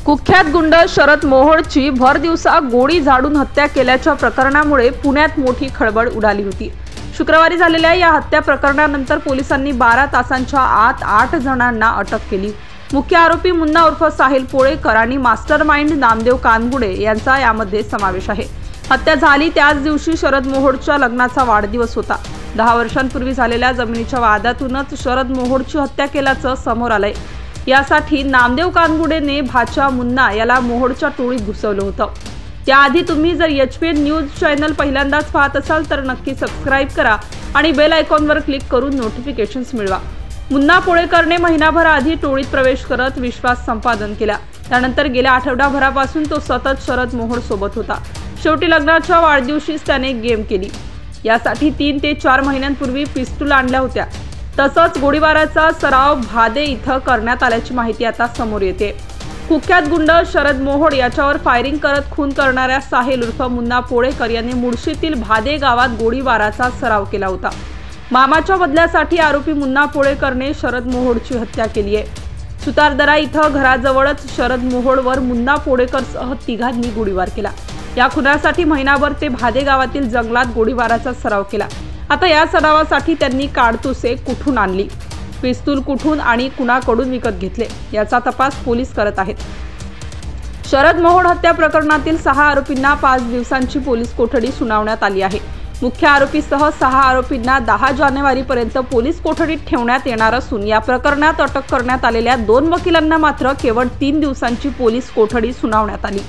कुख्यात गुंड शरद मोहोळची भर दिवसा गोळी झाडून हत्या केल्याच्या प्रकरणामुळे पुण्यात मोठी खळबळ उडाली होती। शुक्रवारी झालेल्या या हत्या प्रकरणानंतर पोलिसांनी 12 तासांच्या आत 8 जणांना अटक केली। मुख्य आरोपी मुन्ना उर्फ साहिल पोळेकर आणि मास्टरमाइंड नामदेव कानगुडे यांचा यामध्ये समावेश आहे। हत्या झाली त्याच दिवशी शरद मोहोळच्या लग्नाचा वाढदिवस होता। 10 वर्षांपूर्वी झालेल्या जमिनीच्या वादातूनच शरद मोहोळची हत्या केल्याचं समोर आलंय। यासाठी नामदेव कानगुडेने भाचा मुन्ना याला मोहोळच्या टोळीत घुसवलं होतं। त्याआधी तुम्ही जर HPN न्यूज चॅनल पहिल्यांदाच पाहत असाल तर नक्की सबस्क्राइब करा आणि बेल आयकॉनवर क्लिक करून नोटिफिकेशन्स मिळवा। मुन्ना पोळेकरने महिनाभर आधी टोळीत प्रवेश करत विश्वास संपादन केला। त्यानंतर गेल्या आठवडाभरापासून तो सतत शरद मोहोळ सोबत होता। शेवटी लग्नाच्या वाढदिवशीच त्याने गेम केली। यासाठी 3 ते 4 महिन्यांपूर्वी पिस्तूल आणल्या होत्या। तसंच गोळीबाराचा सराव भादे इथं करण्यात आल्याची माहिती आता समोर येते। कुख्यात गुंड शरद मोहोळ याच्यावर फायरिंग करत खून करणाऱ्या साहिल उर्फ मुन्ना पोळेकर यांनी मुळशीतील भादे गावात गोळीबाराचा सराव केला होता। मामाच्या बदल्यासाठी आरोपी मुन्ना पोळेकरने शरद मोहोळची हत्या केली आहे। सुतारदरा इथं घराजवळच शरद मोहोळवर मुन्ना पोळेकरसह 3घांनी गोळीबार केला। या खुनासाठी महिनाभर ते भादे गावातील जंगलात गोळीबाराचा सराव केला। आता या सरावासाठी त्यांनी काडतुसे कुठून आणली, पिस्तूल कुठून आणि कुणाकडून विकत घेतले याचा तपास पोलीस करत आहेत। शरद मोहोळ हत्या प्रकरणातील 6 आरोपींना 5 दिवसांची पोलीस कोठडी सुनावण्यात आली आहे। मुख्य आरोपीसह 6 आरोपींना 10 जानेवारीपर्यंत पोलीस कोठडीत ठेवण्यात येणार असून या प्रकरणात अटक करण्यात आलेल्या 2 वकिलांना मात्र केवळ 3 दिवसांची पोलीस कोठडी सुनावण्यात आली।